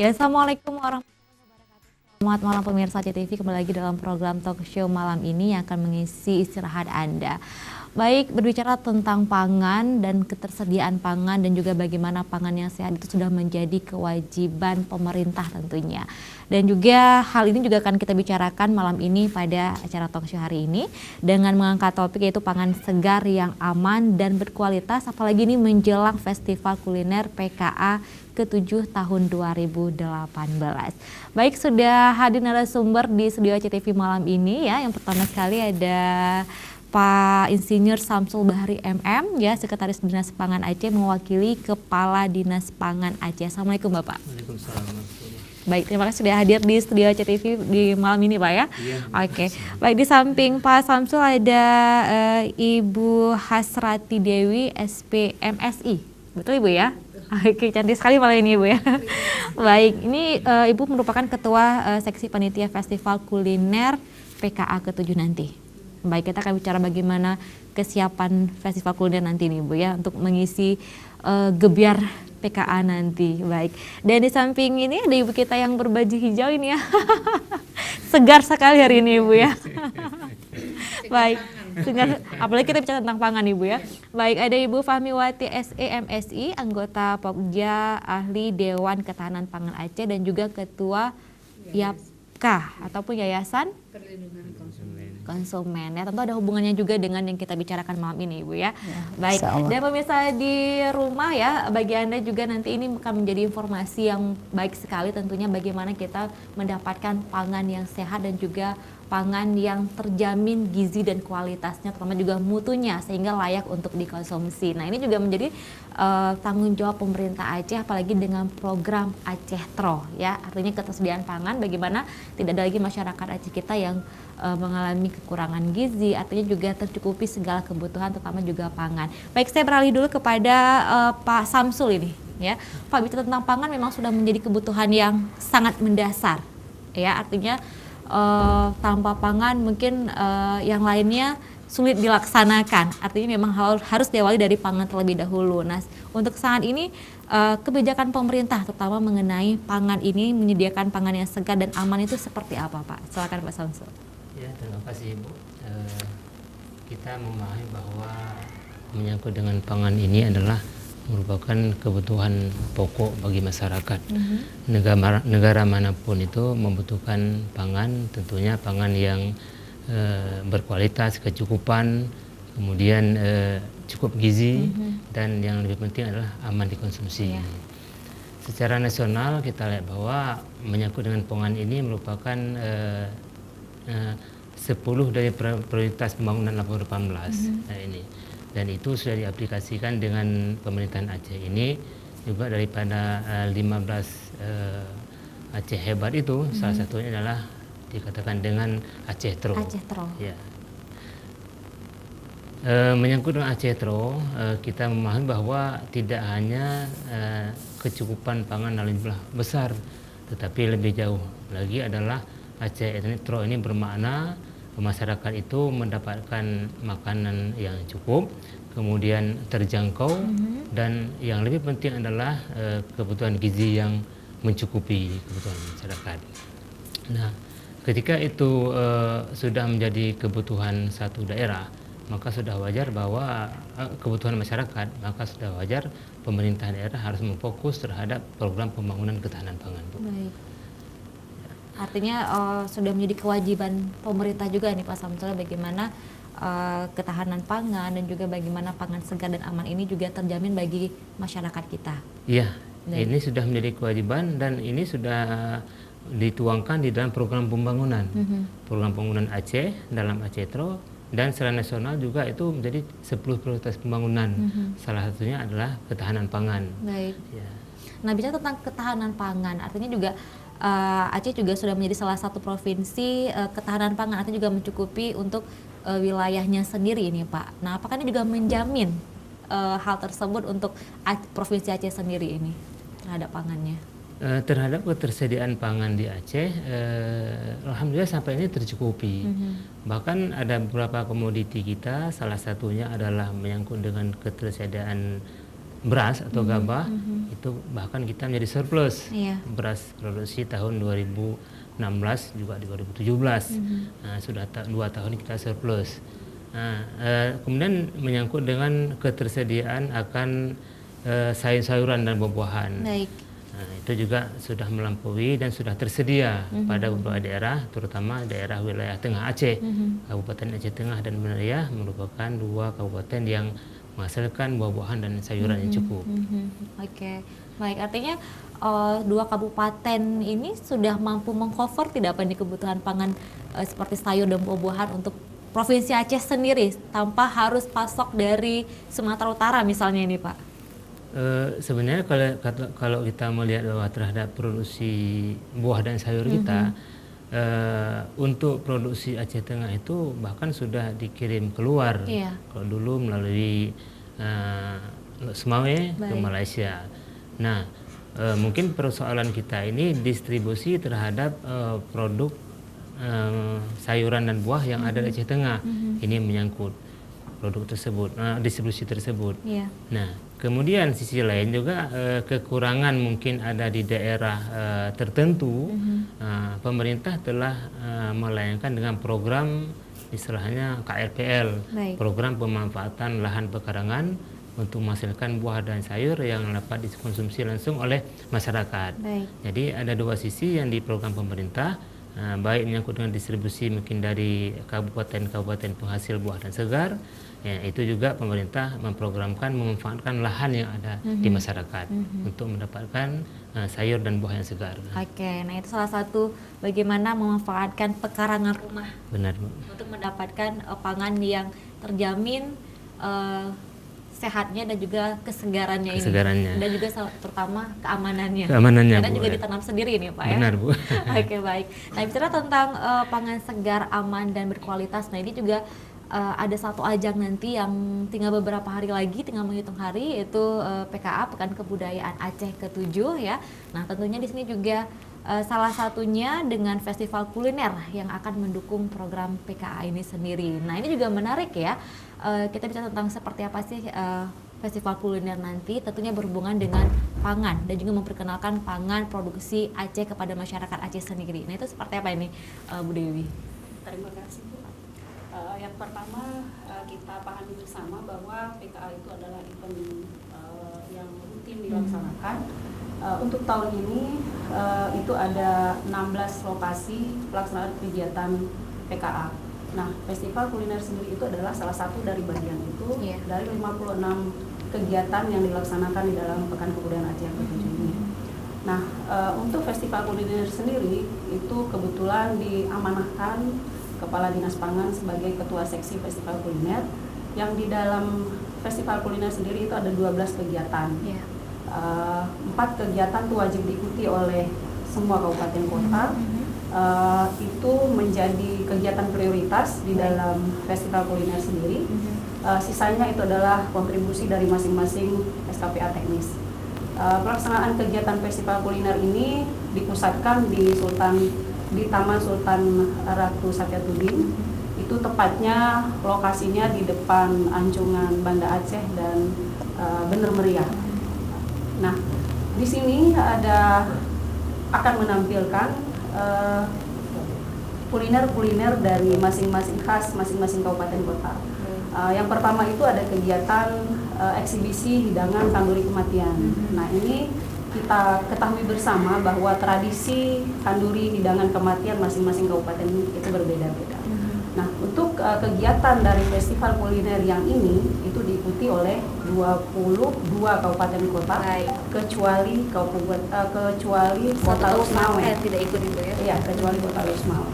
Ya, Assalamualaikum warahmatullahi wabarakatuh. Selamat malam pemirsa CTV, kembali lagi dalam program talk show malam ini yang akan mengisi istirahat Anda. Baik, berbicara tentang pangan dan ketersediaan pangan dan juga bagaimana pangan yang sehat itu sudah menjadi kewajiban pemerintah tentunya. Dan juga hal ini juga akan kita bicarakan malam ini pada acara talk show hari ini dengan mengangkat topik yaitu pangan segar yang aman dan berkualitas, apalagi ini menjelang Festival Kuliner PKA ke-7 tahun 2018. Baik, sudah hadir narasumber di studio CTV malam ini ya. Yang pertama sekali ada Pak Insinyur Samsul Bahri MM ya, Sekretaris Dinas Pangan Aceh mewakili Kepala Dinas Pangan Aceh. Assalamualaikum Bapak. Waalaikumsalam. Baik, terima kasih sudah hadir di studio CTV di malam ini Pak ya. Iya. Oke. Baik, di samping Pak Samsul ada Ibu Hasrati Dewi SPMSI. Betul Ibu ya? Oke, cantik sekali malam ini Ibu ya. Baik, ini Ibu merupakan Ketua Seksi Panitia Festival Kuliner PKA ke-7 nanti. Baik, kita akan bicara bagaimana kesiapan Festival Kuliner nanti nih Bu ya untuk mengisi gebiar PKA nanti. Baik, dan di samping ini ada Ibu kita yang berbaju hijau ini ya. Segar sekali hari ini Ibu ya. Baik, segar, apalagi kita bicara tentang pangan Ibu ya. Baik, ada Ibu Fahmiwati SEMSI, anggota Pokja, ahli Dewan Ketahanan Pangan Aceh dan juga Ketua YAPKA ataupun Yayasan Perlindungan Konsumen ya, tentu ada hubungannya juga dengan yang kita bicarakan malam ini Ibu ya. Baik, insyaallah. dan pemirsa di rumah ya, bagi Anda juga nanti ini akan menjadi informasi yang baik sekali tentunya bagaimana kita mendapatkan pangan yang sehat dan juga pangan yang terjamin gizi dan kualitasnya, terutama juga mutunya sehingga layak untuk dikonsumsi. Nah, ini juga menjadi tanggung jawab pemerintah Aceh, apalagi dengan program Aceh Tro ya, artinya ketersediaan pangan, bagaimana tidak ada lagi masyarakat Aceh kita yang mengalami kekurangan gizi, artinya juga tercukupi segala kebutuhan terutama juga pangan. Baik, saya beralih dulu kepada Pak Samsul ini ya. Pak, bicara tentang pangan memang sudah menjadi kebutuhan yang sangat mendasar ya, artinya tanpa pangan mungkin yang lainnya sulit dilaksanakan, artinya memang harus diawali dari pangan terlebih dahulu. Nah, untuk saat ini kebijakan pemerintah terutama mengenai pangan ini, menyediakan pangan yang segar dan aman itu seperti apa Pak? Silakan Pak Samsul. Ya, terima kasih Ibu. Kita memahami bahwa menyangkut dengan pangan ini adalah merupakan kebutuhan pokok bagi masyarakat. Negara manapun itu membutuhkan pangan, tentunya pangan yang berkualitas, kecukupan, kemudian cukup gizi, dan yang lebih penting adalah aman dikonsumsi. Secara nasional kita lihat bahwa menyangkut dengan pangan ini merupakan 10 dari prioritas pembangunan 2018 ini, dan itu sudah diaplikasikan dengan pemerintahan Aceh ini juga. Daripada 15 Aceh hebat itu salah satunya adalah dikatakan dengan Aceh Tro. Aceh Tro. Ya. Menyangkut dengan Aceh Tro, kita memahami bahwa tidak hanya kecukupan pangan dalam jumlah besar, tetapi lebih jauh lagi adalah Aceh Tro ini bermakna masyarakat itu mendapatkan makanan yang cukup, kemudian terjangkau, dan yang lebih penting adalah kebutuhan gizi yang mencukupi kebutuhan masyarakat. Nah, ketika itu sudah menjadi kebutuhan satu daerah, maka sudah wajar bahwa kebutuhan masyarakat, maka sudah wajar pemerintah daerah harus memfokus terhadap program pembangunan ketahanan pangan. Baik. Artinya sudah menjadi kewajiban pemerintah juga nih Pak Samsul, bagaimana ketahanan pangan dan juga bagaimana pangan segar dan aman ini juga terjamin bagi masyarakat kita. Iya, ini sudah menjadi kewajiban dan ini sudah dituangkan di dalam program pembangunan. Program pembangunan Aceh dalam Aceh Tro, dan secara nasional juga itu menjadi 10 prioritas pembangunan. Salah satunya adalah ketahanan pangan. Baik. Ya. Nah, bicara tentang ketahanan pangan, artinya juga Aceh juga sudah menjadi salah satu provinsi ketahanan pangan, artinya juga mencukupi untuk wilayahnya sendiri ini Pak. Nah, apakah ini juga menjamin hal tersebut untuk provinsi Aceh sendiri ini terhadap pangannya? Terhadap ketersediaan pangan di Aceh, alhamdulillah sampai ini tercukupi. Bahkan ada beberapa komoditi kita, salah satunya adalah menyangkut dengan ketersediaan beras atau gabah itu bahkan kita menjadi surplus. Iya. Beras produksi tahun 2016 juga 2017. Nah, sudah 2 tahun kita surplus. Nah, kemudian menyangkut dengan ketersediaan akan sayur-sayuran dan buah-buahan. Baik. Nah, itu juga sudah melampaui dan sudah tersedia pada beberapa daerah, terutama daerah wilayah Tengah Aceh. Kabupaten Aceh Tengah dan Benariah merupakan 2 kabupaten yang menghasilkan buah-buahan dan sayuran yang cukup. Oke, baik. Artinya 2 kabupaten ini sudah mampu mengcover tidak apa nih kebutuhan pangan seperti sayur dan buah-buahan untuk Provinsi Aceh sendiri tanpa harus pasok dari Sumatera Utara misalnya ini, Pak? Sebenarnya kalau kita melihat bahwa terhadap produksi buah dan sayur kita, untuk produksi Aceh Tengah itu bahkan sudah dikirim keluar. Iya. Kalau dulu melalui Semawe ke Malaysia. Nah, mungkin persoalan kita ini distribusi terhadap produk sayuran dan buah yang ada di Aceh Tengah. Ini menyangkut produk tersebut, distribusi tersebut. Iya. Nah, kemudian sisi lain juga kekurangan mungkin ada di daerah tertentu. Pemerintah telah melayangkan dengan program istilahnya KRPL, Baik. program pemanfaatan lahan pekarangan untuk menghasilkan buah dan sayur yang dapat dikonsumsi langsung oleh masyarakat. Baik. Jadi ada 2 sisi yang di program pemerintah, baik menyangkut dengan distribusi mungkin dari kabupaten-kabupaten penghasil buah dan segar, ya, itu juga pemerintah memprogramkan memanfaatkan lahan yang ada di masyarakat untuk mendapatkan sayur dan buah yang segar. Oke, nah itu salah satu bagaimana memanfaatkan pekarangan rumah Benar, Bu. untuk mendapatkan pangan yang terjamin sehatnya dan juga kesegarannya Kesegarannya. ini. Dan juga terutama keamanannya. Keamanannya, Karena Bu, juga ya. ditanam sendiri nih, Pak, ya. Benar, Bu. Oke, baik. Nah, bicara tentang pangan segar, aman dan berkualitas. Nah, ini juga ada satu ajang nanti yang tinggal beberapa hari lagi, tinggal menghitung hari, yaitu PKA Pekan Kebudayaan Aceh ke-7 ya. Nah, tentunya di sini juga salah satunya dengan festival kuliner yang akan mendukung program PKA ini sendiri. Nah, ini juga menarik ya. Kita bicara tentang seperti apa sih festival kuliner nanti, tentunya berhubungan dengan pangan dan juga memperkenalkan pangan produksi Aceh kepada masyarakat Aceh sendiri. Nah, itu seperti apa ini, Bu Dewi? Terima kasih, Bu. Yang pertama kita pahami bersama bahwa PKA itu adalah event yang rutin dilaksanakan. Untuk tahun ini itu ada 16 lokasi pelaksanaan kegiatan PKA. Nah, festival kuliner sendiri itu adalah salah satu dari bagian itu, dari 56 kegiatan yang dilaksanakan di dalam Pekan Kebudayaan Aceh yang ke-7 ini. Nah, untuk festival kuliner sendiri itu kebetulan diamanahkan Kepala Dinas Pangan sebagai Ketua Seksi Festival Kuliner, yang di dalam festival kuliner sendiri itu ada 12 kegiatan. 4 kegiatan itu wajib diikuti oleh semua kabupaten kota. Itu menjadi kegiatan prioritas di dalam festival kuliner sendiri. Sisanya itu adalah kontribusi dari masing-masing SKPA teknis. Pelaksanaan kegiatan festival kuliner ini dipusatkan di Taman Sultan Ratu Sapiatudin. Itu tepatnya lokasinya di depan Anjungan Banda Aceh dan Bener Meriah. Nah, di sini akan menampilkan kuliner-kuliner dari masing-masing khas masing-masing kabupaten kota. Yang pertama itu ada kegiatan eksibisi hidangan kanduri kematian. Nah, ini kita ketahui bersama bahwa tradisi kanduri hidangan kematian masing-masing kabupaten itu berbeda-beda. Nah, untuk kegiatan dari festival kuliner yang ini itu diikuti oleh 22 kabupaten kota, kecuali Kota Lusmawe. Tidak ikut itu ya? Iya, kecuali Kota Lusmawe.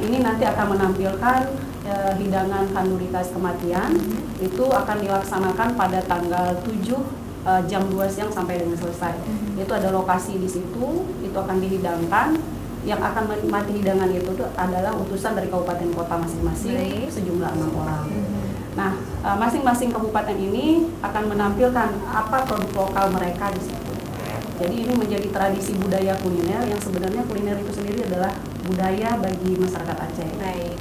Ini nanti akan menampilkan hidangan kanduri khas kematian. Itu akan dilaksanakan pada tanggal 7 jam 2 siang sampai dengan selesai. Itu ada lokasi di situ, itu akan dihidangkan. Yang akan menikmati hidangan itu adalah utusan dari kabupaten kota masing-masing, sejumlah 6 orang. Nah, masing-masing kabupaten ini akan menampilkan apa produk lokal mereka di situ. Jadi ini menjadi tradisi budaya kuliner yang sebenarnya kuliner itu sendiri adalah budaya bagi masyarakat Aceh. Baik.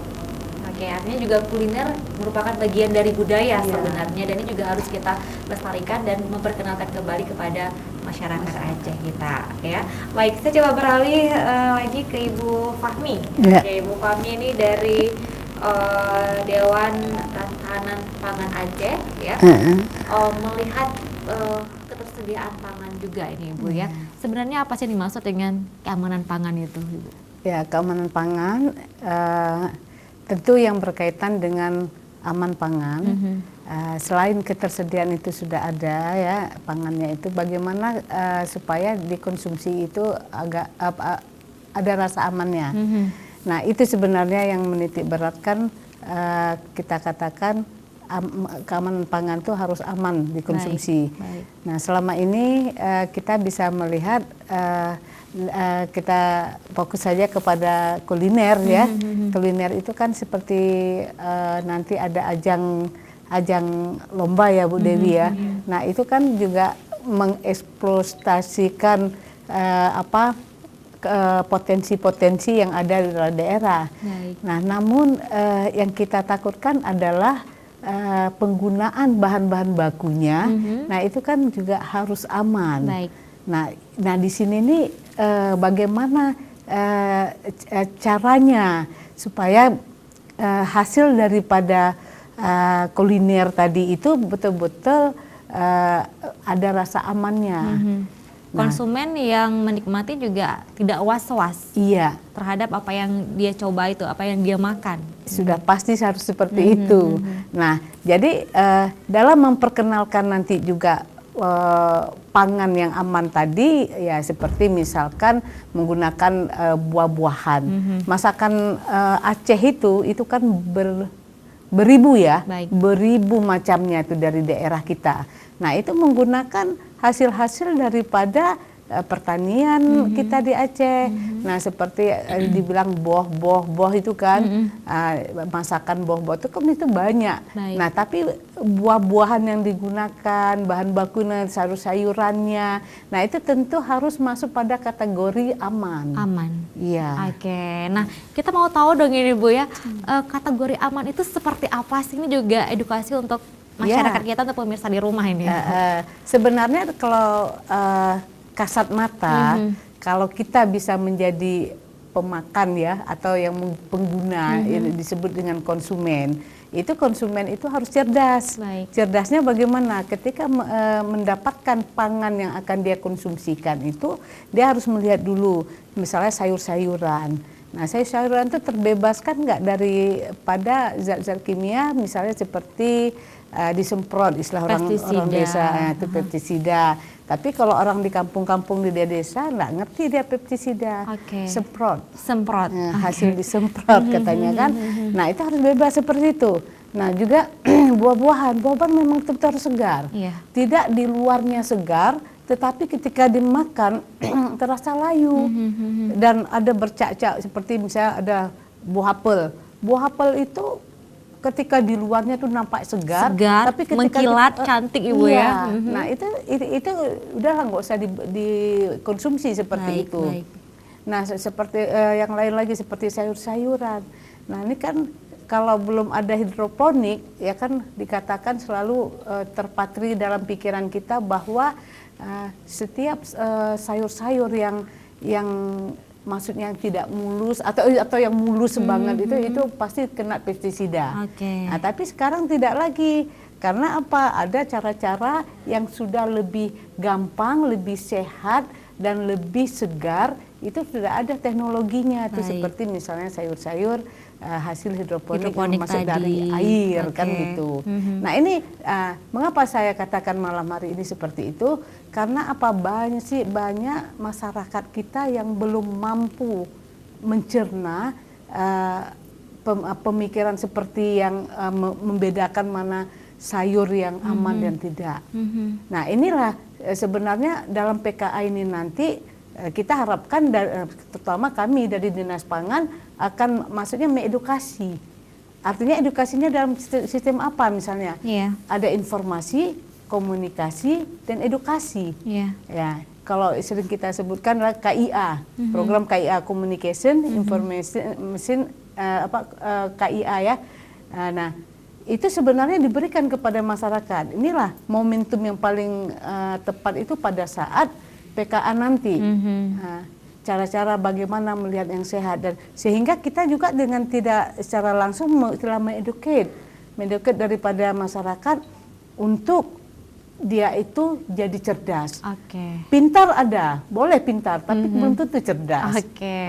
Oke, artinya juga kuliner merupakan bagian dari budaya sebenarnya, dan ini juga harus kita lestarikan dan memperkenalkan kembali kepada masyarakat Aceh kita, ya. Baik, saya coba beralih lagi ke Ibu Fahmi. Oke, Ibu Fahmi ini dari Dewan Ketahanan Pangan Aceh, ya. Melihat ketersediaan pangan juga ini, Ibu, ya. Sebenarnya apa sih dimaksud dengan keamanan pangan itu, Ibu? Ya, keamanan pangan tentu yang berkaitan dengan aman pangan. Selain ketersediaan itu sudah ada ya pangannya itu, bagaimana supaya dikonsumsi itu agak ada rasa amannya. Nah, itu sebenarnya yang menitik beratkan, kita katakan keamanan pangan itu harus aman dikonsumsi. Baik. Nah, selama ini kita bisa melihat kita fokus saja kepada kuliner ya. Kuliner itu kan seperti nanti ada ajang lomba ya Bu Dewi ya. Nah, itu kan juga mengeksploitasikan potensi-potensi yang ada di daerah. Baik. Nah, namun yang kita takutkan adalah penggunaan bahan-bahan bakunya. Nah, itu kan juga harus aman. Baik. Nah di sini nih bagaimana caranya supaya hasil daripada kuliner tadi itu betul-betul ada rasa amannya. Konsumen yang menikmati juga tidak was-was Iya, terhadap apa yang dia coba itu, apa yang dia makan. sudah pasti harus seperti itu. Nah, jadi dalam memperkenalkan nanti juga pangan yang aman tadi ya, seperti misalkan menggunakan buah-buahan. Masakan Aceh itu kan beribu ya, Baik. beribu macamnya itu dari daerah kita. Nah, itu menggunakan hasil-hasil daripada pertanian kita di Aceh. Nah, seperti dibilang boh itu kan, masakan boh itu kan itu banyak. Baik. Nah, tapi buah-buahan yang digunakan, bahan bakunya, sayur-sayurannya, nah itu tentu harus masuk pada kategori aman. Aman. Iya. Oke, nah kita mau tahu dong ini Bu ya, kategori aman itu seperti apa sih? Ini juga edukasi untuk masyarakat kita, untuk pemirsa di rumah ini. Sebenarnya kalau kasat mata, kalau kita bisa menjadi pemakan ya, atau yang pengguna, yang disebut dengan konsumen, itu konsumen itu harus cerdas. Baik. Cerdasnya bagaimana? Ketika mendapatkan pangan yang akan dia konsumsikan itu, dia harus melihat dulu, misalnya sayur-sayuran. Nah, sayur-sayuran itu terbebaskan nggak daripada zat-zat kimia, misalnya seperti disemprot, istilah orang desa itu pestisida. Tapi kalau orang di kampung-kampung di desa nggak ngerti dia pestisida, semprot. Hasil disemprot katanya kan. Nah, itu harus bebas seperti itu. Nah, juga buah-buahan memang tetap harus segar. Tidak di luarnya segar, tetapi ketika dimakan terasa layu dan ada bercak-cak, seperti misalnya ada buah apel. Buah apel itu ketika di luarnya tuh nampak segar, tapi ketika mengkilat cantik Ibu ya. Nah, itu udahlah nggak usah dikonsumsi seperti itu. Baik. Nah, seperti yang lain lagi seperti sayur-sayuran. Nah, ini kan kalau belum ada hidroponik ya kan dikatakan selalu terpatri dalam pikiran kita bahwa setiap sayur-sayur yang maksudnya tidak mulus atau yang mulus banget itu pasti kena pestisida. Nah, tapi sekarang tidak lagi, karena apa? Ada cara-cara yang sudah lebih gampang, lebih sehat dan lebih segar. Itu sudah ada teknologinya tuh, seperti misalnya sayur-sayur hasil hidroponik yang masuk dari air kan gitu. Nah, ini mengapa saya katakan malam hari ini seperti itu? Karena apa? Banyak masyarakat kita yang belum mampu mencerna pemikiran seperti yang membedakan mana sayur yang aman dan tidak. Nah, inilah sebenarnya dalam PKA ini nanti kita harapkan, terutama kami dari Dinas Pangan akan maksudnya mengedukasi. Artinya edukasinya dalam sistem apa misalnya? Ada informasi, komunikasi, dan edukasi. Ya, kalau sering kita sebutkan adalah KIA, program KIA Communication, Information KIA ya. Nah, itu sebenarnya diberikan kepada masyarakat. Inilah momentum yang paling tepat itu pada saat PKA nanti. Nah, cara-cara bagaimana melihat yang sehat, dan sehingga kita juga dengan tidak secara langsung telah mengedukate daripada masyarakat untuk dia itu jadi cerdas. Pintar ada, boleh pintar, tapi belum tentu cerdas.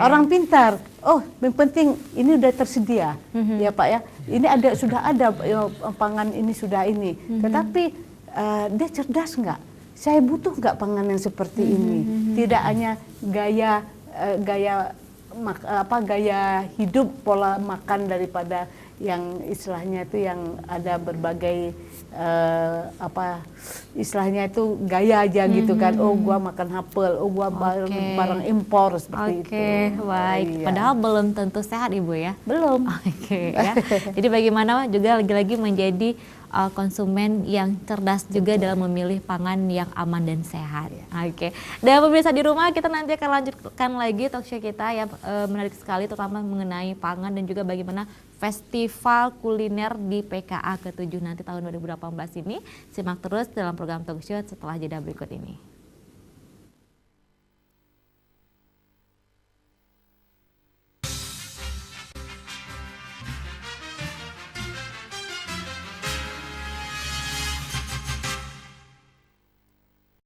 Orang pintar, oh yang penting ini udah tersedia, ya Pak ya. Ini sudah ada pangan ini sudah ini. Tetapi dia cerdas nggak? Saya butuh nggak pangan yang seperti ini? Tidak hanya gaya hidup, pola makan daripada yang istilahnya itu yang ada berbagai istilahnya itu gaya aja gitu kan. Oh gua makan apel, oh gua barang impor seperti itu. Baik. Iya. Padahal belum tentu sehat Ibu ya. Belum. Ya. Jadi bagaimana juga lagi-lagi menjadi konsumen yang cerdas juga dalam memilih pangan yang aman dan sehat. Dan pemirsa di rumah, kita nanti akan lanjutkan lagi talkshow kita yang menarik sekali, terutama mengenai pangan dan juga bagaimana festival kuliner di PKA ke-7 nanti tahun 2018 ini. Simak terus dalam program talkshow setelah jeda berikut ini.